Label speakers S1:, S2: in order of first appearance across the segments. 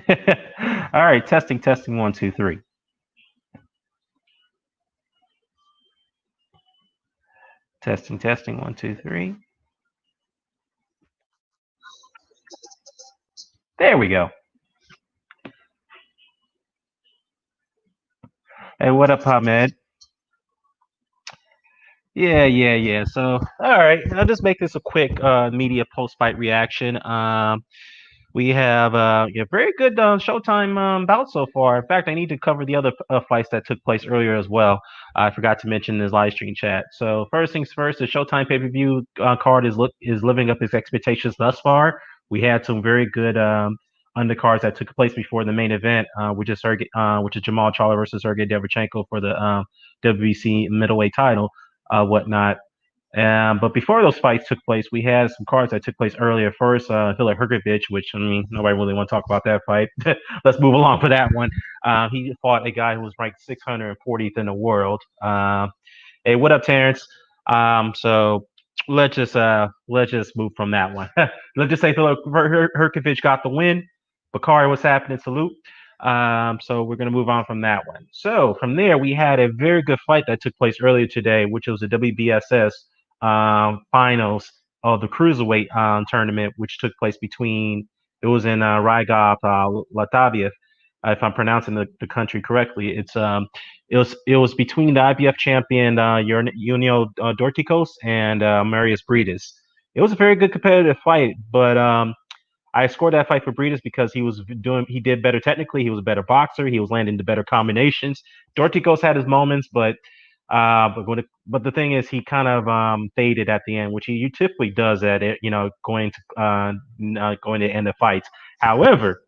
S1: All right, testing, 1, 2, 3. Testing, 1, 2, 3. There we go. Hey, what up, Ahmed? Yeah. So, all right, I'll just make this a quick media post-fight reaction. We have very good Showtime bout so far. In fact, I need to cover the other fights that took place earlier as well. I forgot to mention in this live stream chat. So first things first, the Showtime pay-per-view card is living up its expectations thus far. We had some very good undercards that took place before the main event, which is Jermall Charlo versus Sergiy Derevychenko for the WBC middleweight title, whatnot. But before those fights took place, we had some cards that took place earlier. First, Hiller Hrgovic, which I mean, nobody really want to talk about that fight. Let's move along for that one. He fought a guy who was ranked 640th in the world. Hey, what up, Terrence? So let's just move from that one. Let's just say Hiller Hrgovic got the win. Bakari, what's happening? Salute. So we're going to move on from that one. So from there, we had a very good fight that took place earlier today, which was the WBSS finals of the cruiserweight tournament, which took place between it was in Riga, Latvia, if I'm pronouncing the country correctly. It was between the IBF champion Junio Dorticos and Marius Briedis. It was a very good competitive fight, but I scored that fight for Briedis because he did better technically. He was a better boxer. He was landing the better combinations. Dorticos had his moments, but the thing is, he kind of faded at the end, which he typically does at it. Going to end the fights. However,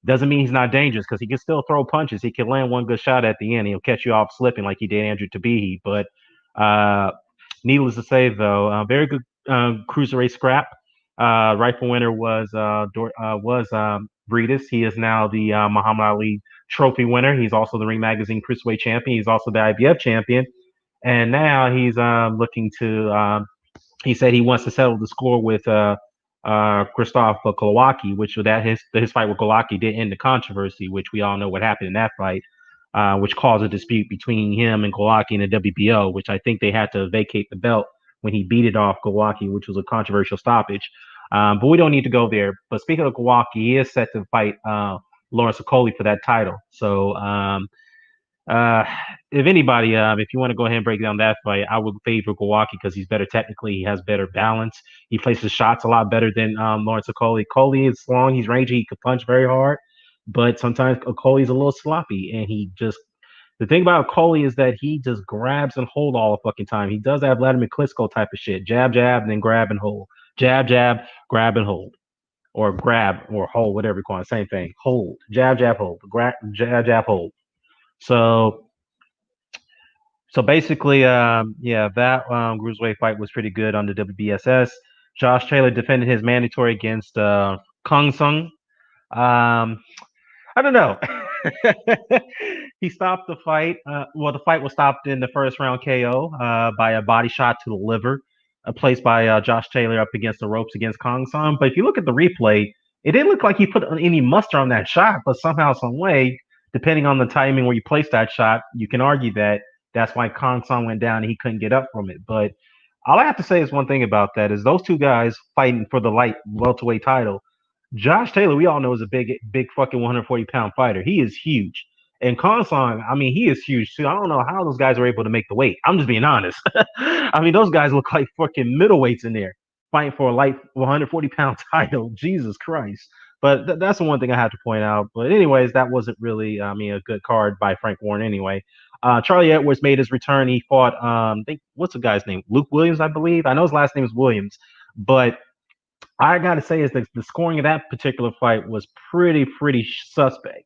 S1: doesn't mean he's not dangerous because he can still throw punches. He can land one good shot at the end. He'll catch you off slipping like he did Andrew Tabihi. But uh, needless to say, though, very good cruiserweight scrap. Rightful winner was Briedis. He is now the Muhammad Ali Trophy winner. He's also the Ring Magazine Cruiserweight champion. He's also the IBF champion, and now he's looking to. He said he wants to settle the score with Krzysztof Kowalski, which that his fight with Kowalski did end the controversy, which we all know what happened in that fight, which caused a dispute between him and Kowalski in the WBO, which I think they had to vacate the belt when he beat it off Kowalski, which was a controversial stoppage. But we don't need to go there. But speaking of Kowalski, he is set to fight Lawrence Okoli for that title. So uh, if anybody, if you want to go ahead and break down that fight, I would favor Kowalski because he's better technically. He has better balance. He places shots a lot better than Lawrence Okoli. Okoli is long. He's rangy. He can punch very hard, but sometimes Okoli's a little sloppy, and he just. The thing about Okoli is that he just grabs and hold all the fucking time. He does that Vladimir Klitschko type of shit. Jab, jab, and then grab and hold. Jab, jab, grab and hold. Or grab or hold, whatever you call it. Same thing. Hold. Jab, jab, hold. Grab, jab, jab, hold. So so basically, yeah, that Cruiserweight fight was pretty good on the WBSS. Josh Taylor defended his mandatory against Kong Sung. Um, I don't know. He stopped the fight. Well, the fight was stopped in the first round KO by a body shot to the liver, placed by Josh Taylor up against the ropes against Kong Sung. But if you look at the replay, it didn't look like he put any muster on that shot. But somehow, some way, depending on the timing where you place that shot, you can argue that that's why Kong Sung went down and he couldn't get up from it. But all I have to say is one thing about that is those two guys fighting for the light welterweight title. Josh Taylor, we all know, is a big fucking 140-pound fighter. He is huge. And Konsong, I mean, he is huge too. I don't know how those guys are able to make the weight. I'm just being honest. I mean, those guys look like fucking middleweights in there fighting for a light 140-pound title. Jesus Christ. But that's the one thing I have to point out. But anyways, that wasn't really, I mean, a good card by Frank Warren anyway. Charlie Edwards made his return. He fought, what's the guy's name? Luke Williams, I believe. I know his last name is Williams, but I gotta say is the scoring of that particular fight was pretty suspect.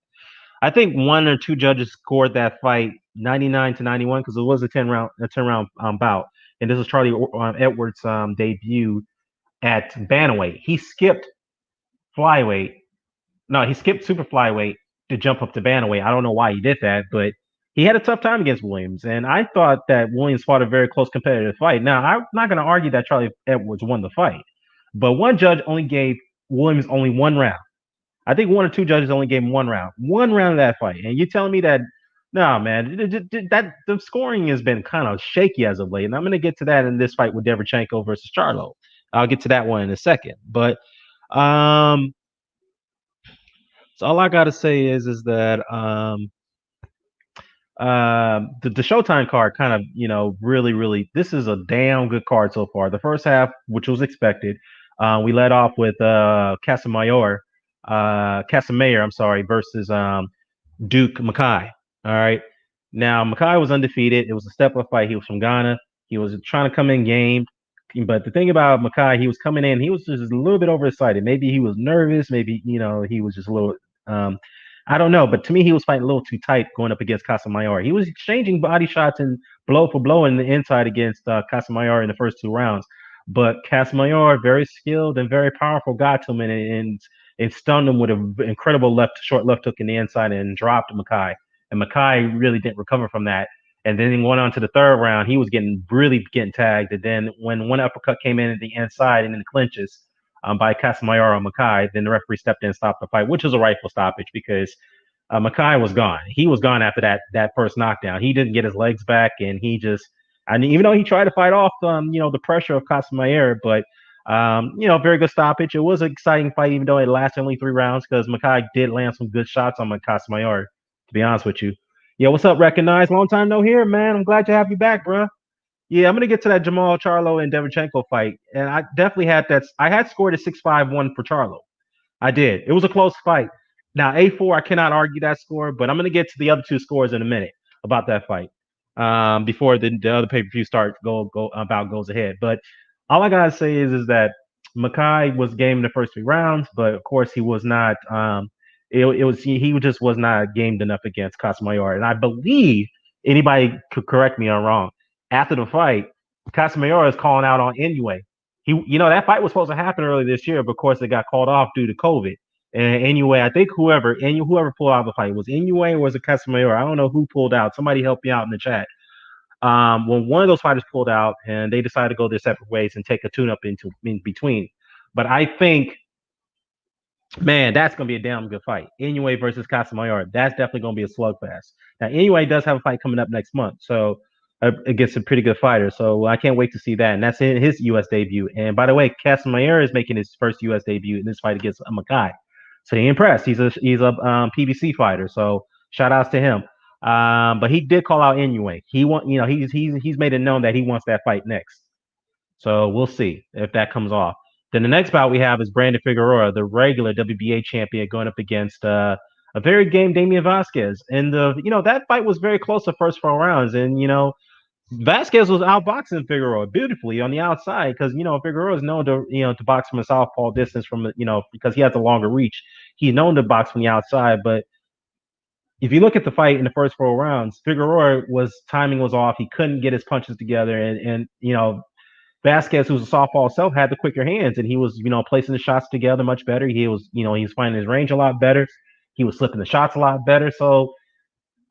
S1: I think one or two judges scored that fight 99-91 because it was a 10 round bout, and this was Charlie Edwards' debut at bantamweight. He skipped flyweight. No, he skipped super flyweight to jump up to bantamweight. I don't know why he did that, but he had a tough time against Williams, and I thought that Williams fought a very close competitive fight. Now, I'm not going to argue that Charlie Edwards won the fight, but one judge only gave Williams only one round. I think one or two judges only gave him one round of that fight, and you telling me that? No, man, that the scoring has been kind of shaky as of late, and I'm going to get to that in this fight with Derevychenko versus Charlo. I'll get to that one in a second, but um, so all I gotta say is that the Showtime card kind of, really, this is a damn good card so far. The first half, which was expected, we led off with Casimero, I'm sorry, versus Duke Mackay. All right. Now Mackay was undefeated. It was a step up fight. He was from Ghana. He was trying to come in game. But the thing about Mackay, he was coming in, he was just a little bit overexcited. Maybe he was nervous. Maybe, he was just a little um I don't know, but to me, he was fighting a little too tight going up against Casimero. He was exchanging body shots and blow for blow in the inside against Casimero in the first two rounds. But Casimero, very skilled and very powerful, got to him and stunned him with an incredible short left hook in the inside and dropped Mackay. And Mackay really didn't recover from that. And then he went on to the third round. He was really getting tagged. And then when one uppercut came in at the inside and in the clinches, by Casimero and Mackay, then the referee stepped in and stopped the fight, which was a rightful stoppage because Mackay was gone. He was gone after that first knockdown. He didn't get his legs back, and even though he tried to fight off, the pressure of Casimero, but very good stoppage. It was an exciting fight, even though it lasted only 3 rounds because Mackay did land some good shots on Casimero. To be honest with you, yeah. What's up, Recognize? Long time no here, man. I'm glad to have you back, bro. Yeah, I'm gonna get to that Jermall, Charlo, and Derevychenko fight, and I definitely had that. I had scored a 6-5-1 for Charlo. I did. It was a close fight. Now A4, I cannot argue that score, but I'm gonna get to the other two scores in a minute about that fight. Before the other pay per view goes ahead. But all I gotta say is that Mackay was game in the first 3 rounds, but of course he was not. He just was not gamed enough against Casimero, and I believe anybody could correct me if I'm wrong. After the fight, Casimero is calling out on Inoue. That fight was supposed to happen early this year, but of course it got called off due to COVID. And Inoue, I think whoever pulled out the fight was Inoue or was it Casimero? I don't know who pulled out. Somebody help me out in the chat. When one of those fighters pulled out and they decided to go their separate ways and take a tune-up in between. But I think, man, that's going to be a damn good fight. Inoue versus Casimero. That's definitely going to be a slugfest. Now, Inoue does have a fight coming up next month, so against a pretty good fighter. So I can't wait to see that. And that's in his U.S. debut. And by the way, Casimero is making his first U.S. debut in this fight against Mackay. So he impressed. He's a PBC fighter. So shout outs to him. But he did call out Inoue. He's made it known that he wants that fight next. So we'll see if that comes off. Then the next bout we have is Brandon Figueroa, the regular WBA champion, going up against a very game Damian Vasquez. And that fight was very close the first 4 rounds. And Vasquez was outboxing Figueroa beautifully on the outside because Figueroa is known to box from a southpaw distance because he has a longer reach. He's known to box from the outside, but if you look at the fight in the first 4 rounds, Figueroa timing was off. He couldn't get his punches together, and Vasquez, who's a southpaw himself, had the quicker hands, and he was placing the shots together much better. He was finding his range a lot better. He was slipping the shots a lot better. So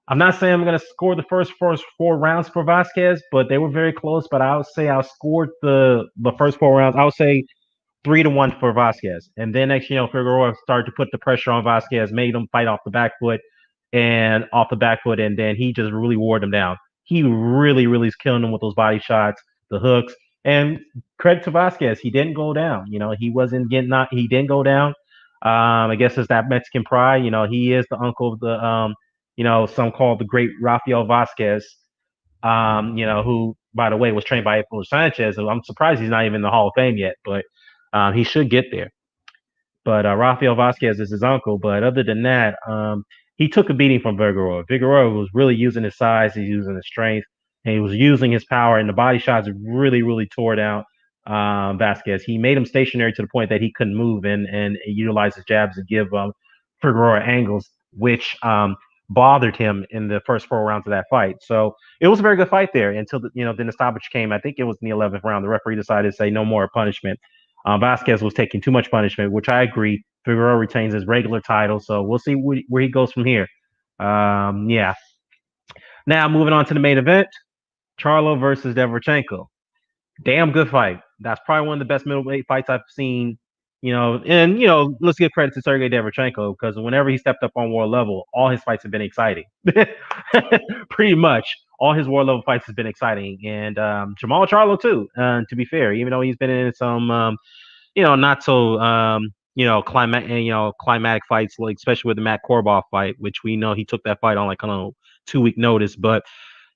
S1: I'm not saying I'm going to score the first 4 rounds for Vasquez, but they were very close. But I would say I scored the first 4 rounds. I would say 3-1 for Vasquez. And then next, Figueroa started to put the pressure on Vasquez, made him fight off the back foot, and then he just really wore them down. He really, really is killing them with those body shots, the hooks. And credit to Vasquez, he didn't go down. He wasn't getting knocked. He didn't go down. I guess it's that Mexican pride. He is the uncle of the some call the great Rafael Vasquez, who, by the way, was trained by April Sanchez. I'm surprised he's not even in the Hall of Fame yet, but he should get there. But Rafael Vasquez is his uncle. But other than that, he took a beating from Figueroa. Figueroa was really using his size, he's using his strength, and he was using his power, and the body shots really, really tore down Vasquez. He made him stationary to the point that he couldn't move and utilize his jabs to give Figueroa angles, which bothered him in the first 4 rounds of that fight. So it was a very good fight there until then the stoppage came. I think it was in the 11th round. The referee decided to say no more punishment. Vasquez was taking too much punishment, which I agree. Figueroa retains his regular title, so we'll see where he goes from here. Yeah. Now moving on to the main event, Charlo versus Derevychenko. Damn good fight. That's probably one of the best middleweight fights I've seen And let's give credit to Sergey Derevychenko because whenever he stepped up on world level, all his fights have been exciting. Pretty much, all his world level fights has been exciting, and Jermall Charlo too. To be fair, even though he's been in some, not so, climatic fights, like especially with the Matt Korboff fight, which we know he took that fight on like 2-week notice. But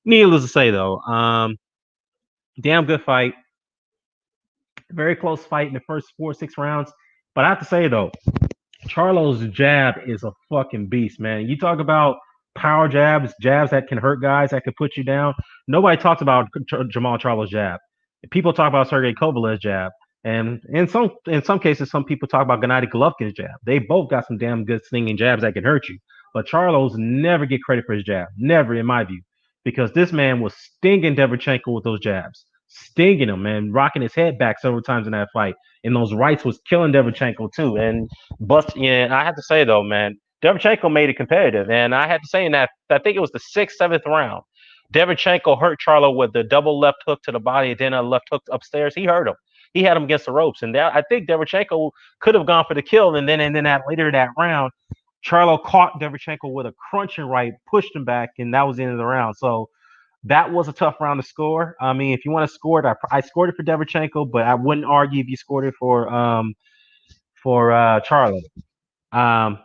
S1: needless to say, though, damn good fight. Very close fight in the first 4 or 6 rounds. But I have to say though, Charlo's jab is a fucking beast, man. You talk about power jabs, jabs that can hurt guys, that can put you down. Nobody talks about Jermall Charlo's jab. People talk about Sergey Kovalev's jab, and in some cases, some people talk about Gennady Golovkin's jab. They both got some damn good stinging jabs that can hurt you. But Charlo's never get credit for his jab, never in my view, because this man was stinging Derevychenko with those jabs, stinging him and rocking his head back several times in that fight. And those rights was killing Derevychenko too. And yeah, I have to say though, man, Derevychenko made it competitive, and I had to say in that I think it was the sixth, seventh round. Derevychenko hurt Charlo with the double left hook to the body, and then a left hook upstairs. He hurt him. He had him against the ropes, and I think Derevychenko could have gone for the kill. And then later that round, Charlo caught Derevychenko with a crunching right, pushed him back, and that was the end of the round. So that was a tough round to score. I mean, if you want to score it, I scored it for Derevychenko, but I wouldn't argue if you scored it for Charlo. Um,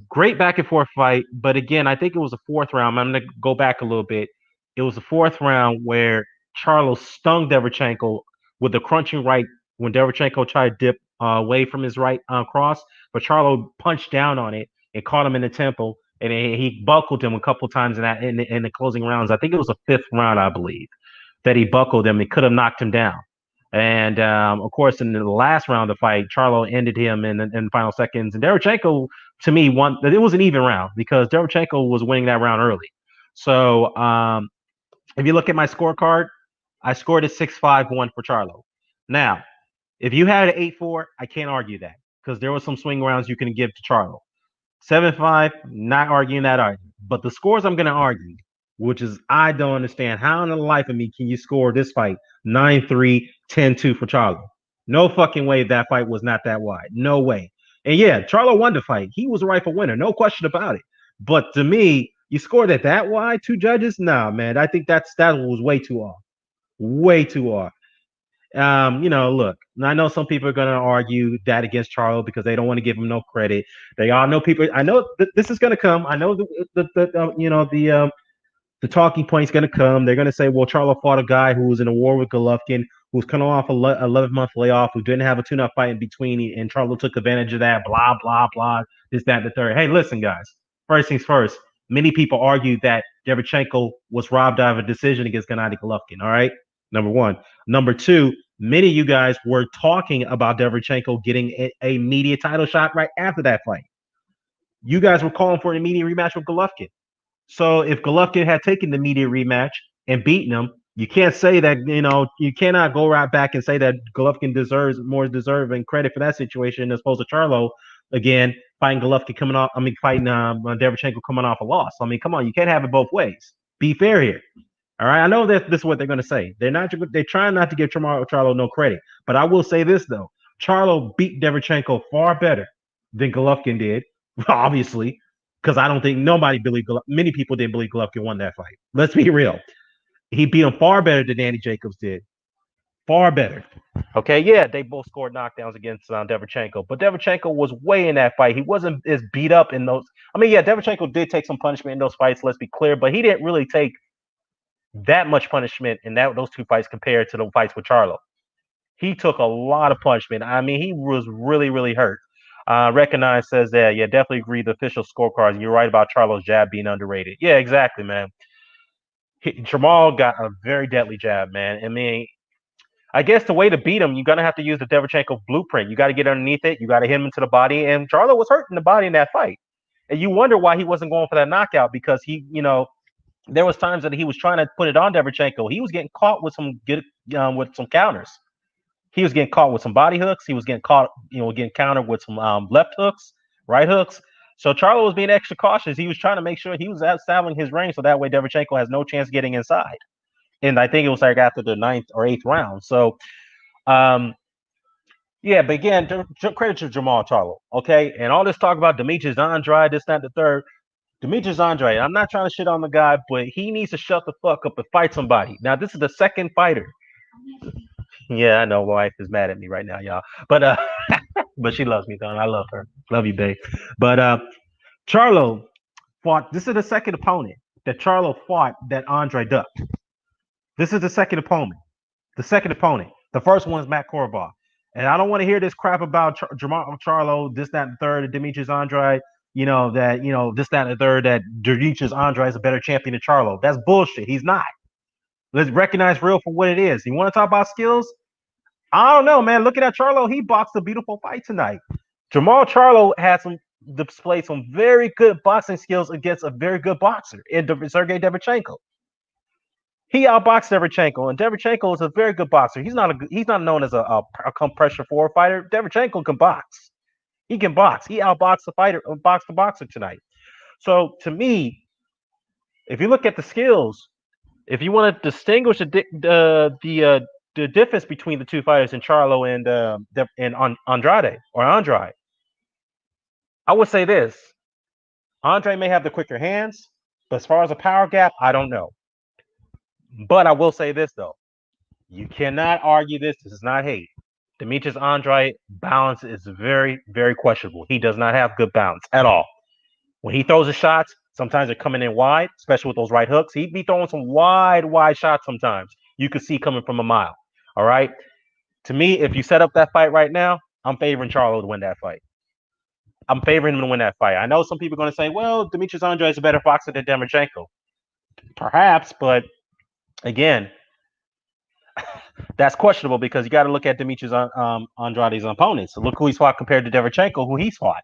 S1: Great back and forth fight, but again, I think it was a fourth round. I'm going to go back a little bit. It was the fourth round where Charlo stung Derevychenko with the crunching right when Derevychenko tried to dip away from his right cross, but Charlo punched down on it and caught him in the temple, and he buckled him a couple times in the closing rounds. I think it was the fifth round, I believe, that he buckled him. He could have knocked him down. And of course, in the last round of the fight, Charlo ended him in the final seconds. And Derevychenko, to me, won. It was an even round because Derevychenko was winning that round early. So if you look at my scorecard, I scored a 6-5-1 for Charlo. Now, if you had an 8-4, I can't argue that because there were some swing rounds you can give to Charlo. 7-5, not arguing that argument. But the scores I'm going to argue, which is I don't understand how in the life of me can you score this fight 9-3, 10-2 for Charlo. No fucking way that fight was not that wide. No way. And yeah, Charlo won the fight. He was a rightful winner. No question about it. But to me, you scored it that wide, two judges? Nah, man. I think that was way too off. Way too off. Look, I know some people are going to argue that against Charlo because they don't want to give him no credit. They all know people. I know this is going to come. I know the talking point's going to come. They're going to say, well, Charlo fought a guy who was in a war with Golovkin, who was coming off a 11-month layoff, who didn't have a tune-up fight in between, and Charlo took advantage of that, blah, blah, blah, this, that, and the third. Hey, listen, guys, first things first, many people argue that Derevychenko was robbed out of a decision against Gennady Golovkin, all right? Number one. Number two, many of you guys were talking about Derevychenko getting a media title shot right after that fight. You guys were calling for an immediate rematch with Golovkin. So if Golovkin had taken the media rematch and beaten him, you can't say that, you cannot go right back and say that Golovkin deserves more deserving credit for that situation as opposed to Charlo, again, fighting Derevychenko coming off a loss. I mean, come on, you can't have it both ways. Be fair here. All right, I know that this is what they're going to say. They're trying not to give Charlo no credit. But I will say this, though. Charlo beat Derevychenko far better than Golovkin did, obviously, because I don't think many people didn't believe Golovkin won that fight. Let's be real. He beat him far better than Danny Jacobs did. Far better. Okay, yeah, they both scored knockdowns against Derevychenko, but Derevychenko was way in that fight. He wasn't as beat up in those. I mean, yeah, Derevychenko did take some punishment in those fights, let's be clear, but he didn't really take that much punishment in those two fights compared to the fights with Charlo. He took a lot of punishment. I mean, he was really, really hurt. Recognize says that, yeah, definitely agree. The official scorecards. You're right about Charlo's jab being underrated. Yeah, exactly, man. Jermall got a very deadly jab, man. I mean, I guess the way to beat him, you're gonna have to use the Derevychenko blueprint. You got to get underneath it. You got to hit him into the body. And Charlo was hurt in the body in that fight, and you wonder why he wasn't going for that knockout because there was times that he was trying to put it on Derevychenko. He was getting caught with some counters. He was getting caught with some body hooks. He was getting caught, getting countered with some left hooks, right hooks. So Charlo was being extra cautious. He was trying to make sure he was establishing his range so that way Derevychenko has no chance getting inside. And I think it was like after the ninth or eighth round. So Yeah, but again, credit to Jermall Charlo, okay? And all this talk about Demetrius Andrade, this, that, the third. Demetrius Andrade, I'm not trying to shit on the guy, but he needs to shut the fuck up and fight somebody. Now, this is the second fighter. Yeah, I know my wife is mad at me right now, y'all. But but she loves me, though, and I love her. Love you, babe. But Charlo fought. This is the second opponent that Charlo fought that Andre ducked. This is the second opponent. The second opponent. The first one is Matt Korobov. And I don't want to hear this crap about Jermall Charlo, this, that, and the third, Demetrius Andrade, this, that, and the third, that Demetrius Andrade is a better champion than Charlo. That's bullshit. He's not. Let's recognize real for what it is. You want to talk about skills? I don't know, man. Looking at Charlo, he boxed a beautiful fight tonight. Jermall Charlo had displayed some very good boxing skills against a very good boxer in Sergiy Derevychenko. He outboxed Derevychenko, and Derevychenko is a very good boxer. He's not known as a pressure forward fighter. Derevychenko can box. He can box. He outboxed the boxer tonight. So to me, if you look at the skills, if you want to distinguish the difference between the two fighters in Charlo and Andrade, I would say this: Andre may have the quicker hands, but as far as a power gap, I don't know. But I will say this though: you cannot argue this. This is not hate. Demetrius Andrade balance is very, very questionable. He does not have good balance at all. When he throws his shots, sometimes they're coming in wide, especially with those right hooks. He'd be throwing some wide shots sometimes. You could see coming from a mile. All right. To me, if you set up that fight right now, I'm favoring Charlo to win that fight. I'm favoring him to win that fight. I know some people are going to say, well, Demetrius Andrade is a better boxer than Derevychenko. Perhaps, but again, that's questionable because you got to look at Demetrius Andrade's opponents. So look who he's fought compared to Derevychenko, who he's fought.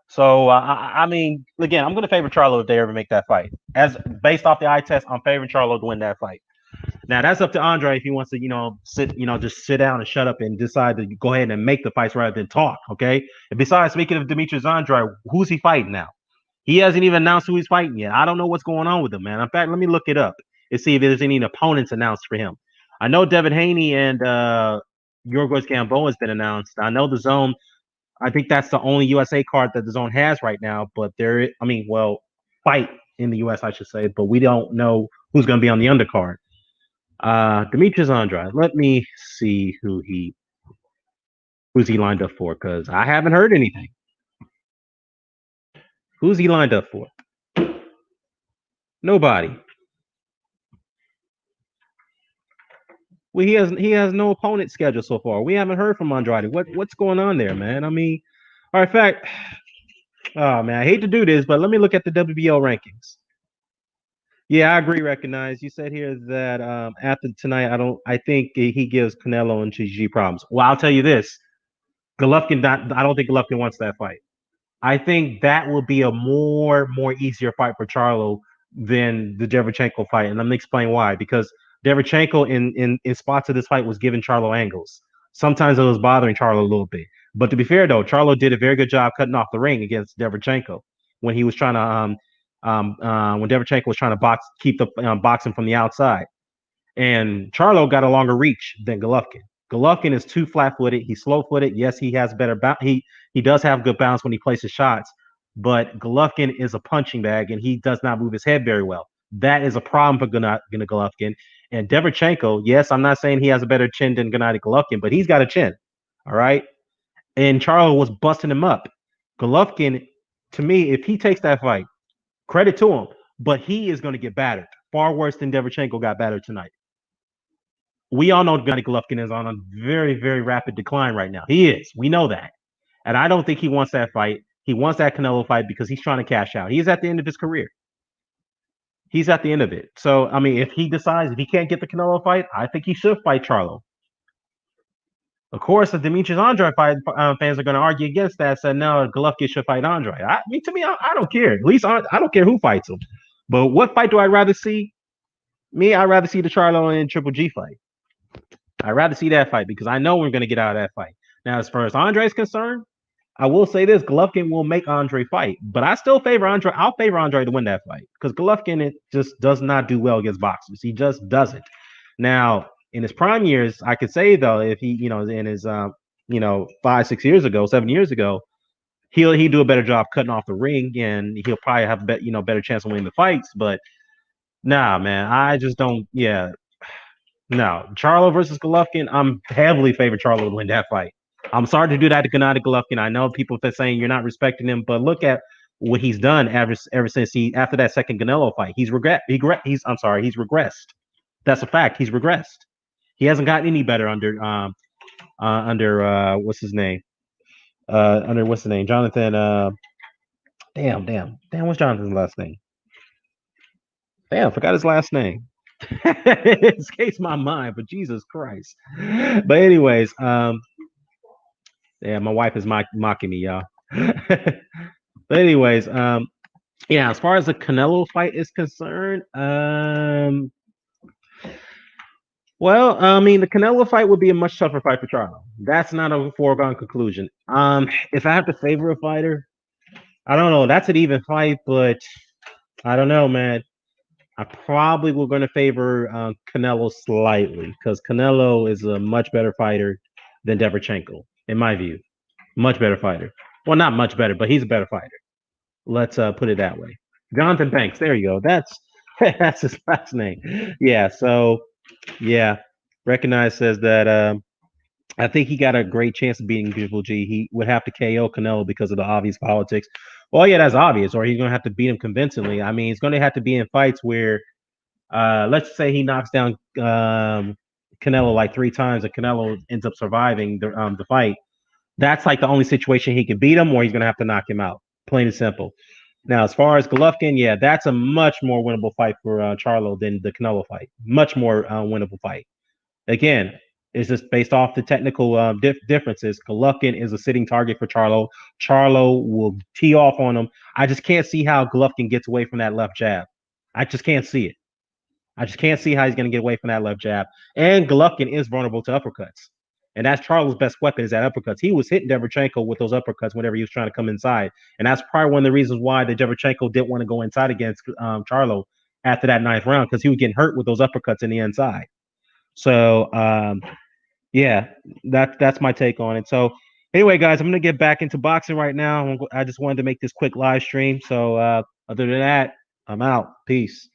S1: So I mean, again, I'm going to favor Charlo if they ever make that fight. As based off the eye test, I'm favoring Charlo to win that fight. Now that's up to Andre if he wants to, just sit down and shut up and decide to go ahead and make the fights rather than talk. Okay. And besides, speaking of Demetrius Andrade, who's he fighting now? He hasn't even announced who he's fighting yet. I don't know what's going on with him, man. In fact, let me look it up and see if there's any opponents announced for him. I know Devin Haney and Yorgos Gamboa has been announced. I know the Zone. I think that's the only USA card that the Zone has right now. But fight in the US, I should say. But we don't know who's going to be on the undercard. Demetrius Andrade. Let me see who's he lined up for because I haven't heard anything. Who's he lined up for? Nobody. Well, he has no opponent scheduled so far. We haven't heard from Andrade. What's going on there, man? I mean, all right, in fact, oh man, I hate to do this, but let me look at the WBO rankings. Yeah, I agree. Recognize. You said here that after tonight, I think he gives Canelo and GG problems. Well, I'll tell you this: Golovkin. I don't think Golovkin wants that fight. I think that will be a more easier fight for Charlo than the Derevychenko fight, and let me explain why. Because Derevychenko in spots of this fight was giving Charlo angles. Sometimes it was bothering Charlo a little bit. But to be fair though, Charlo did a very good job cutting off the ring against Derevychenko when he was trying to when Derevychenko was trying to keep the boxing from the outside. And Charlo got a longer reach than Golovkin. Golovkin is too flat-footed. He's slow-footed. Yes, he has better he does have good balance when he places shots, but Golovkin is a punching bag and he does not move his head very well. That is a problem for Golovkin. And Derevychenko, yes, I'm not saying he has a better chin than Gennady Golovkin, but he's got a chin. All right. And Charlo was busting him up. Golovkin, to me, if he takes that fight, credit to him, but he is going to get battered far worse than Derevychenko got battered tonight. We all know Gennady Golovkin is on a very, very rapid decline right now. He is. We know that. And I don't think he wants that fight. He wants that Canelo fight because he's trying to cash out. He's at the end of his career. He's at the end of it. So, I mean, if he decides if he can't get the Canelo fight, I think he should fight Charlo. Of course, the Demetrius Andrade fight fans are going to argue against that. Said no, Golovkin should fight Andrade. I don't care. At least I don't care who fights him. But what fight do I rather see? I'd rather see the Charlo and Triple G fight. I'd rather see that fight because I know we're going to get out of that fight. Now, as far as Andre is concerned, I will say this: Golovkin will make Andre fight, but I still favor Andre. I'll favor Andre to win that fight because Golovkin just does not do well against boxers. He just doesn't. Now, In his prime years, I could say though, if he, in his 5, 6 years ago, 7 years ago, he do a better job cutting off the ring, and he'll probably have better chance of winning the fights. But nah, man, I just don't. Yeah, no, Charlo versus Golovkin. I'm heavily favored Charlo to win that fight. I'm sorry to do that to Gennady Golovkin. I know people are saying you're not respecting him, but look at what he's done ever since after that second Canelo fight. He's regressed. That's a fact. He's regressed. He hasn't gotten any better under what's his name? Under what's his name? Jonathan. Damn. What's Jonathan's last name? Damn, I forgot his last name. It escapes my mind, but Jesus Christ. But anyways, yeah, my wife is mocking me, y'all. But anyways, yeah, as far as the Canelo fight is concerned, well, I mean, the Canelo fight would be a much tougher fight for Charlo. That's not a foregone conclusion. If I have to favor a fighter, I don't know. That's an even fight, but I don't know, man. I probably will going to favor Canelo slightly because Canelo is a much better fighter than Derevychenko, in my view. Much better fighter. Well, not much better, but he's a better fighter. Let's put it that way. Jonathan Banks. There you go. That's his last name. Yeah. So yeah, Recognize says that I think he got a great chance of beating Triple G. He would have to KO Canelo because of the obvious politics. Well, yeah, that's obvious. Or he's going to have to beat him convincingly. I mean, he's going to have to be in fights where, let's say he knocks down Canelo like 3 times and Canelo ends up surviving the fight. That's like the only situation he can beat him, or he's going to have to knock him out. Plain and simple. Now, as far as Golovkin, yeah, that's a much more winnable fight for Charlo than the Canelo fight. Much more winnable fight. Again, it's just based off the technical differences. Golovkin is a sitting target for Charlo. Charlo will tee off on him. I just can't see how Golovkin gets away from that left jab. I just can't see it. I just can't see how he's going to get away from that left jab. And Golovkin is vulnerable to uppercuts. And that's Charlo's best weapon is that uppercuts. He was hitting Derevychenko with those uppercuts whenever he was trying to come inside. And that's probably one of the reasons why the Derevychenko didn't want to go inside against Charlo after that 9th round, because he was getting hurt with those uppercuts in the inside. So, yeah, that's my take on it. So, anyway, guys, I'm going to get back into boxing right now. I just wanted to make this quick live stream. So, other than that, I'm out. Peace.